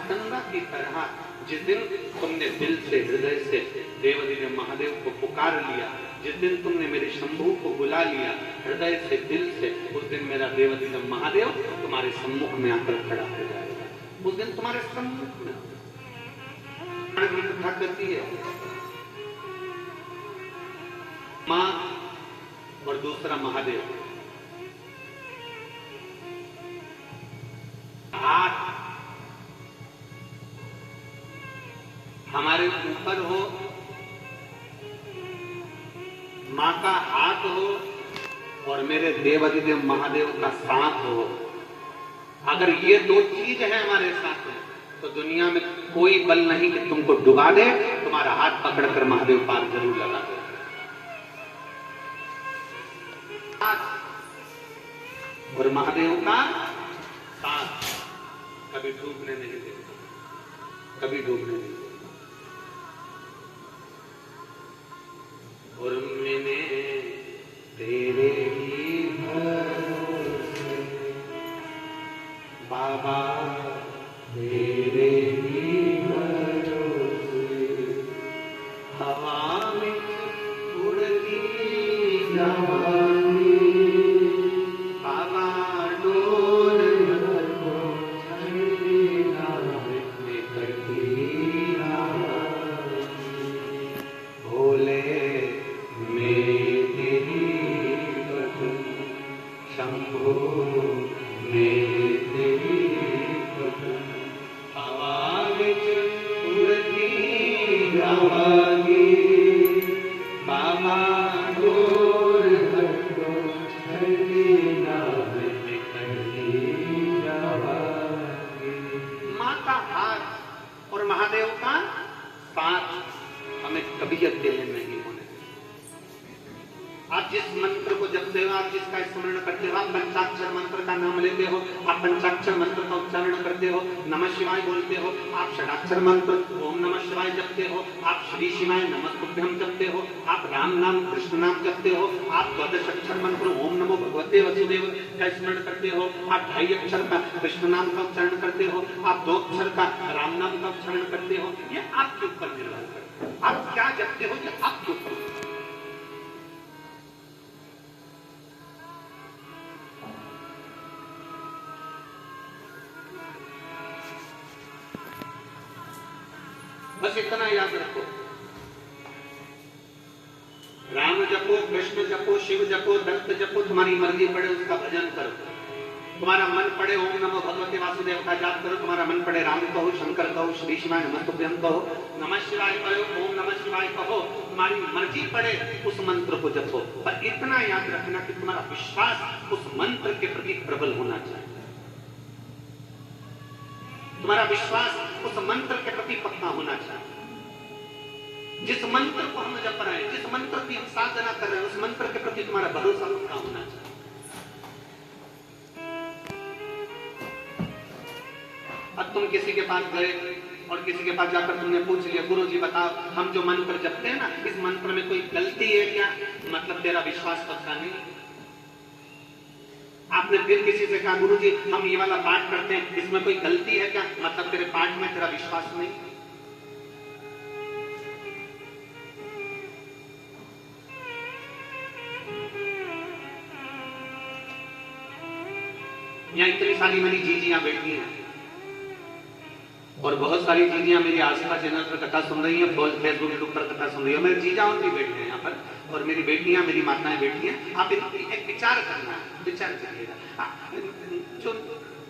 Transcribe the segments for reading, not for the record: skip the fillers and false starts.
पतंगा की तरह जिस दिन तुमने दिल से हृदय से देवदिव्य महादेव को पुकार लिया, जिस दिन तुमने मेरे शंभू को बुला लिया हृदय से दिल से, उस दिन मेरा देवदिव्य महादेव तुम्हारे सम्मुख में आकर खड़ा हो जाएगा। उस दिन तुम्हारे सम्मुख में कथा करती है मां और दूसरा महादेव। हाथ हमारे ऊपर हो, मां का हाथ हो और मेरे देवादिदेव महादेव का साथ हो। अगर ये दो चीज है हमारे साथ में तो दुनिया में कोई बल नहीं कि तुमको डुबा दे, तुम्हारा हाथ पकड़कर महादेव पार जरूर लगा दे। और महादेव का साथ कभी डूबने नहीं देता, कभी डूबने नहीं देता। और मैंने तेरे ही भरोसे बाबा, तेरे ही भरोसे हवा में उड़ती जवानी बाबा, डोर को छड़ना करती भोले में तेरी बदन, शंभो में तेरी बदन, हवा में उड़ती जवानी बाबा, डोर को छड़ना करती मां का हाथ और महादेव का साथ हमें कभी अकेले नहीं होने देते। आप जिस मंत्र को जपते हो, आप जिसका स्मरण करते हो, आप पंचाक्षर मंत्र का नाम लेते हो, आप पंचाक्षर मंत्र का उच्चारण करते हो, नमः शिवाय बोलते हो, आप षडाक्षर मंत्र ओम नमः शिवाय जपते हो, आप श्री शिवाय नमस्तुभ्यं जपते हो, आप राम नाम कृष्ण नाम जपते हो, आप द्वादश अक्षर मंत्र ओम नमो भगवते वसुदेव का स्मरण करते हो, आप 2.5 अक्षर का कृष्ण नाम का उच्चारण करते हो, आप 2 अक्षर का राम नाम का उच्चारण करते हो। ये आपके ऊपर निर्भर करता है, आप क्या जपते हो ये आपके ऊपर। बस इतना याद रखो, राम जपो, कृष्ण जपो, शिव जपो, दत्त जपो, तुम्हारी मर्जी पड़े उसका भजन करो। तुम्हारा मन पड़े ओम नमो भगवते वासुदेव का जाप करो, तुम्हारा मन पड़े राम कहो, शंकर कहो, श्री शिवाय नमस्तुभ्यं कहो, नमः शिवाय कहो, ओम नमः शिवाय कहो, तुम्हारी मर्जी पड़े उस मंत्र को जपो। पर इतना याद रखना कि तुम्हारा विश्वास उस मंत्र के प्रति प्रबल होना चाहिए, तुम्हारा विश्वास उस मंत्र के प्रति पक्का होना चाहिए। जिस मंत्र को हम जप रहे हैं, जिस मंत्र की हम साधना कर रहे हैं, उस मंत्र के प्रति तुम्हारा भरोसा पक्का होना चाहिए। अब तुम किसी के पास गए और किसी के पास जाकर तुमने पूछ लिया, गुरु जी बताओ हम जो मंत्र जपते हैं ना, इस मंत्र में कोई गलती है क्या? मतलब तेरा विश्वास पक्का नहीं। आपने फिर किसी से कहा गुरु जी हम ये वाला पाठ करते हैं, इसमें कोई गलती है क्या? मतलब तेरे पाठ में तेरा विश्वास नहीं। यहाँ इतनी सारी मेरी जीजियां बैठी हैं और बहुत सारी जीजियां मेरी आस्था चैनल पर कथा सुन रही हैं, फेसबुक यूट्यूब पर कथा सुन रही है। मेरी जीजा उनकी बैठी है यहाँ पर और मेरी बेटियां, मेरी माताएं बैठी हैं। आप एक विचार करना है, विचार करिएगा। जो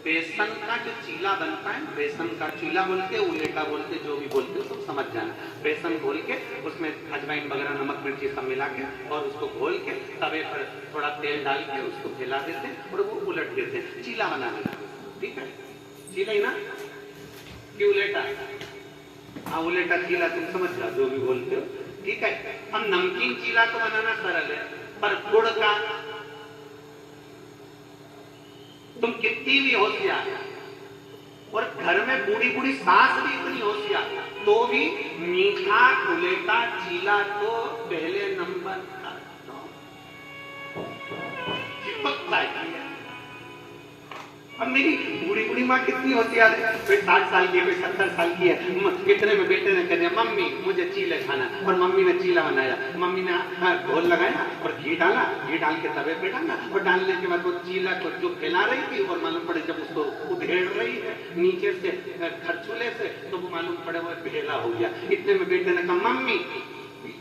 बेसन का जो चीला बनता है, बेसन का चीला बोलते, उलेटा बोलते, जो भी बोलते हो सब समझ जाना। बेसन घोल के उसमें अजवाइन वगैरह नमक मिर्ची सब मिला के और उसको घोल के तवे पर थोड़ा तेल डाल के उसको फैला देते हैं और वो उलट देते हैं, चीला बना देते। ठीक है, चीला ही ना कि उलेटा? हाँ उलेटा चीला तुम समझ जाओ जो भी बोलते हो। ठीक है, हम नमकीन चीला तो बनाना सरल है, पर गुड़ का तुम कितनी भी होशियार और घर में बूढ़ी बूढ़ी सास भी इतनी होशियार तो भी मीठा उलेटा चीला तो पहले नंबर का चिपकता है। अब मेरी बूढ़ी बूढ़ी माँ कितनी होशियार है, कोई 60 साल की, कोई साल की है। कितने में बेटे ने कह दिया मम्मी मुझे चीले खाना, और मम्मी ने चीला बनाया। मम्मी ने घोल लगाया और घी डाला, घी डाल के तवे पे डाला, और डालने के बाद वो चीला को जो फैला रही थी और मालूम पड़े जब उसको उधेड़ रही है नीचे से खरचूले से, तो वो मालूम पड़े वो भेला हो गया। इतने में बेटे ने कहा मम्मी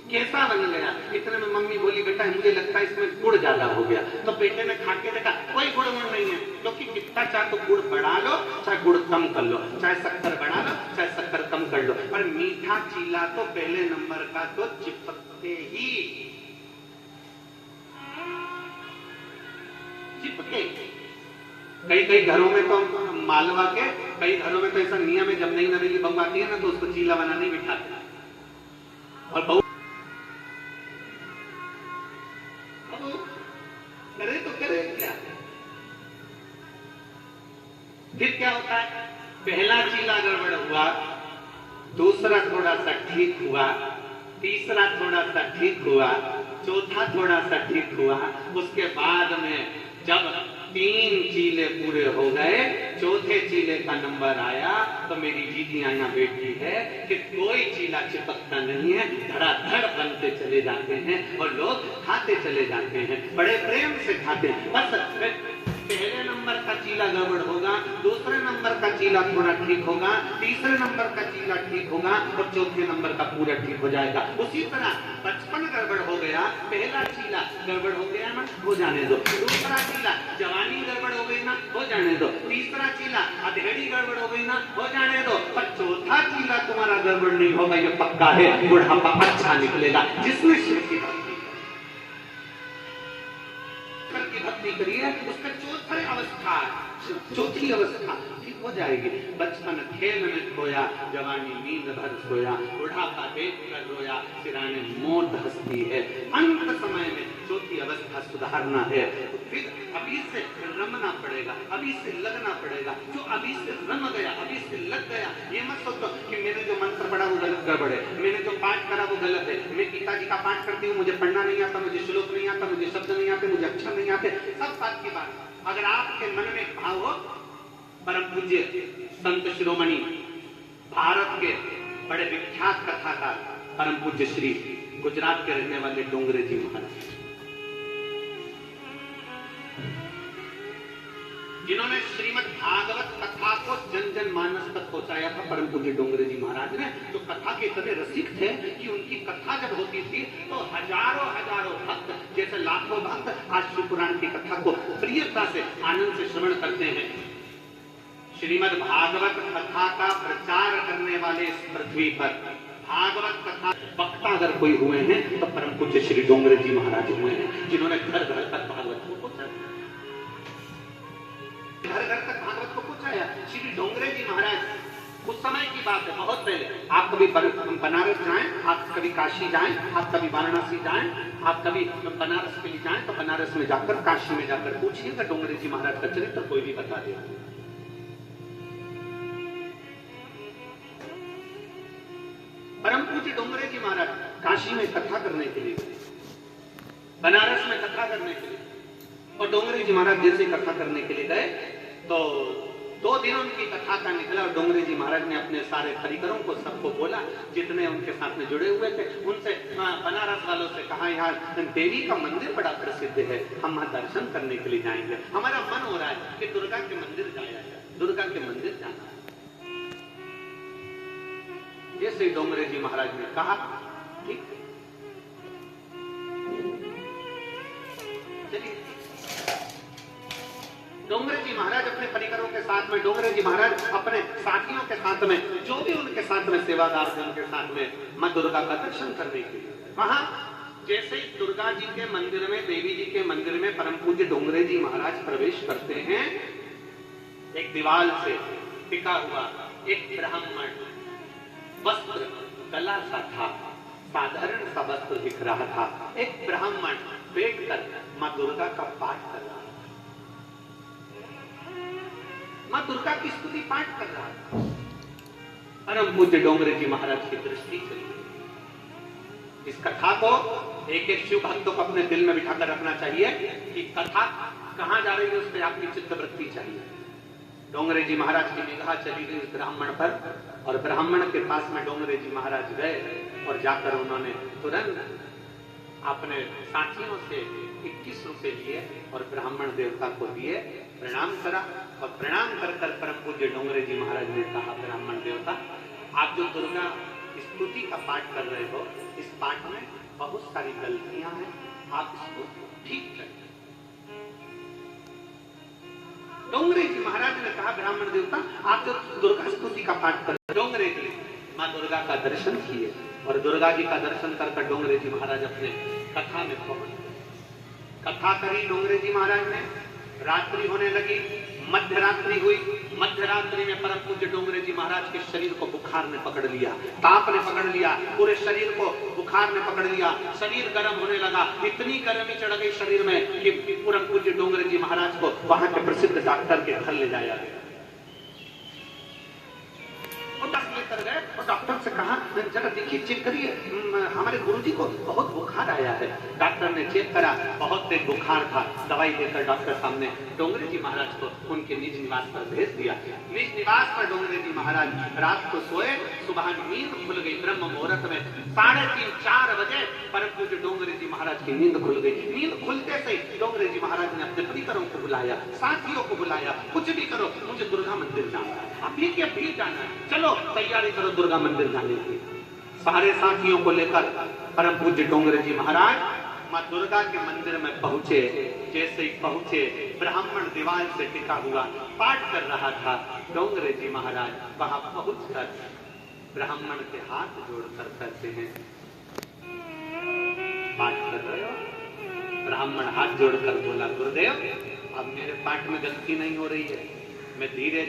कैसा बन गया? इतने में मम्मी बोली बेटा मुझे लगता है इसमें गुड़ ज्यादा हो गया। तो बेटे ने खा के देखा कोई गुड़ नहीं है, क्योंकि जितना चाहे तो गुड़ बढ़ा लो चाहे गुड़ कम कर लो, चाहे शक्कर बढ़ा लो चाहे शक्कर कम कर लो, पर मीठा चीला तो पहले नंबर का तो चिपकते ही चिपके। कई घरों में तो मालवा के कई घरों में तो ऐसा नियम है, जब नई नवेली बहू आती है ना तो उसको चीला बनाने नहीं बिठाते, और बहू करे तो करे क्या? फिर क्या होता है? पहला चीला गड़बड़ हुआ, दूसरा थोड़ा सा ठीक हुआ, तीसरा थोड़ा सा ठीक हुआ, चौथा थोड़ा सा ठीक हुआ, उसके बाद में जब 3 चीले पूरे हो गए, चौथे चीले का नंबर आया तो मेरी जीतियां यहाँ बैठी है कि कोई चीला चिपकता नहीं है, धड़ाधड़ बनते चले जाते हैं और लोग खाते चले जाते हैं, बड़े प्रेम से खाते हैं। बस पहले नंबर का चीला गड़बड़ होगा, दूसरे नंबर का चीला थोड़ा ठीक होगा, तीसरे नंबर का चीला ठीक होगा और चौथे नंबर का पूरा ठीक हो जाएगा। उसी तरह 55 गड़बड़ हो गया, पहला चीला गड़बड़ हो गया ना, हो जाने दो। दूसरा चीला जवानी गड़बड़ हो गई ना, हो जाने दो। तीसरा चीला अधेड़ी गड़बड़ हो गई ना, हो जाने दो। पर चौथा चीला तुम्हारा गड़बड़ नहीं होगा, ये पक्का है, बुढ़ापा अच्छा निकलेगा। जिसने शिव की भक्ति करिए उसका चौथी अवस्था ठीक हो जाएगी। बचपन खेल में खोया, जवानी नींद भर सोया, बुढ़ापा देख कर रोया, सिराने मौत हंसती है। अंत समय में चौथी अवस्था सुधारना है, फिर अभी से रमना पड़ेगा, अभी से लगना पड़ेगा। जो अभी से रम गया, अभी से लग गया, ये मत सोचो कि मैंने जो मंत्र पढ़ा वो गलत गड़बड़ है, मैंने जो पाठ करा वो गलत है। मैं गीता जी का पाठ करती हूँ, मुझे पढ़ना नहीं आता, मुझे श्लोक नहीं आता, मुझे शब्द नहीं आते, मुझे अक्षर नहीं आते, सब बात की बात। अगर आपके मन में भाव हो, परम पूज्य संत शिरोमणि भारत के बड़े विख्यात कथाकार परम पूज्य श्री गुजरात के रहने वाले डोंगरे जी महाराज, जिन्होंने श्रीमद् भागवत कथा को जन जन मानस तक पहुंचाया था। परम पूज्य डोंगरे जी महाराज ने जो कथा के इतने रसिक थे कि उनकी कथा जब होती थी तो हजारों भक्त, जैसे लाखों भक्त आज शिव पुराण की कथा को प्रियता से आनंद से श्रवण करते हैं। श्रीमद् भागवत कथा का प्रचार करने वाले इस पृथ्वी पर भागवत कथा वक्ता अगर कोई हुए हैं तो परम पूज्य श्री डोंगरे जी महाराज हुए हैं, जिन्होंने घर घर तक भागवत को पहुंचाया, घर घर तक भागवत को पहुंचाया। श्री डोंगरे जी महाराज उस समय की बात है, बहुत पहले। आप कभी बनारस जाएं, आप कभी काशी जाएं, आप कभी वाराणसी जाएं, आप कभी बनारस के लिए जाएं तो बनारस में जाकर, काशी में जाकर पूछिएगा डोंगरे जी महाराज का चरित्र कोई भी बता देगा। परम पूज्य डोंगरे जी महाराज काशी में कथा करने के लिए, बनारस में कथा करने के लिए, और डोंगरे जी महाराज जैसे कथा करने के लिए गए तो 2 दिन उनकी कथा का निकला और डोंगरे जी महाराज ने अपने सारे परिकरों को सबको बोला, जितने उनके साथ में जुड़े हुए थे उनसे, बनारस वालों से कहा यहाँ देवी का मंदिर बड़ा प्रसिद्ध है, हम वहां दर्शन करने के लिए जाएंगे, हमारा मन हो रहा है कि दुर्गा के मंदिर जाया जाए, दुर्गा के मंदिर जाना। जैसे डोंगरे जी महाराज ने कहा ठीक, चलिए। डोंगरे जी महाराज अपने परिकरों के साथ में, डोंगरे जी महाराज अपने साथियों के साथ में, जो भी उनके साथ में सेवादार थे उनके साथ में मां दुर्गा का दर्शन करने के लिए वहां जैसे ही दुर्गा जी के मंदिर में, देवी जी के मंदिर में परम पूज्य डोंगरे जी महाराज प्रवेश करते हैं, एक दीवार से टिका हुआ एक ब्राह्मण वस्त्र गला सा था, साधारण सा वस्त्र दिख रहा था, एक ब्राह्मण बैठकर मां दुर्गा का पाठ कर रहा था, मां दुर्गा की स्तुति पाठ कर रहा था। परम पूज्य डोंगरे जी महाराज की दृष्टि चली। इस कथा को एक एक शिव भक्त को अपने दिल में बिठाकर रखना चाहिए कि कथा कहां जा रही है उस पर आपकी चित्तवृत्ति चाहिए। डोंगरे जी महाराज की निगाह चली गई उस ब्राह्मण पर, और ब्राह्मण के पास में डोंगरे जी महाराज गए और जाकर उन्होंने तुरंत अपने साथियों से 21 रुपए लिए और ब्राह्मण देवता को दिए, प्रणाम करा, और प्रणाम कर कर परम पूज्य डोंगरे जी महाराज ने कहा, ब्राह्मण देवता आप जो दुर्गा स्तुति का पाठ कर रहे हो, इस पाठ में बहुत सारी गलतियां हैं, आप इसको ठीक करें। डोंगरे जी महाराज ने कहा, ब्राह्मण देवता आप जो दुर्गा स्तुति का पाठ कर रहे हो, डोंगरे जी माँ दुर्गा का दर्शन किए, और दुर्गा जी का दर्शन कर डोंगरे जी महाराज अपने कथा में पहुंच, कथा करी डोंगरे जी महाराज ने, रात्रि होने लगी, मध्य रात्रि हुई, मध्य रात्रि में परम पूज्य डोंगरे जी महाराज के शरीर को बुखार ने पकड़ लिया, ताप ने पकड़ लिया, पूरे शरीर को बुखार ने पकड़ लिया, शरीर गर्म होने लगा, इतनी गर्मी चढ़ गई शरीर में कि परम पूज्य डोंगरे जी महाराज को वहां के प्रसिद्ध डॉक्टर के घर ले जाया गया। लेकर गए और डॉक्टर से कहा, जरा देखिए चेक करिए, हमारे गुरुजी को बहुत बुखार आया है। डॉक्टर ने चेक करा, बहुत तेज बुखार था, दवाई देकर डॉक्टर सामने डोंगरे जी महाराज को उनके निज निवास पर भेज दिया। निज निवास पर डोंगरे जी महाराज रात को सोए, सुबह नींद खुल गई, ब्रह्म मुहूर्त में 3:30-4 बजे परम पूज्य डोंगरे जी महाराज की नींद खुल गई। नींद खुलते से डोंगरे जी महाराज ने अपने परिवारों को बुलाया, साथियों को बुलाया, कुछ भी करो मुझे दुर्गा मंदिर जाना है, अभी के अभी जाना है, चलो तैयारी करो दुर्गा मंदिर जाने की। सारे साथियों को लेकर परम पूज्य डोंगरे जी महाराज माँ दुर्गा के मंदिर में पहुंचे। जैसे ही पहुंचे, ब्राह्मण दीवार से टिका हुआ पाठ कर रहा था। डोंगरे जी महाराज वहां पहुंचकर ब्राह्मण के हाथ जोड़कर कहते हैं, पाठ कर रहे हो? ब्राह्मण हाथ जोड़कर बोला, गुरुदेव अब मेरे पाठ में गलती नहीं हो रही है, मैं धीरे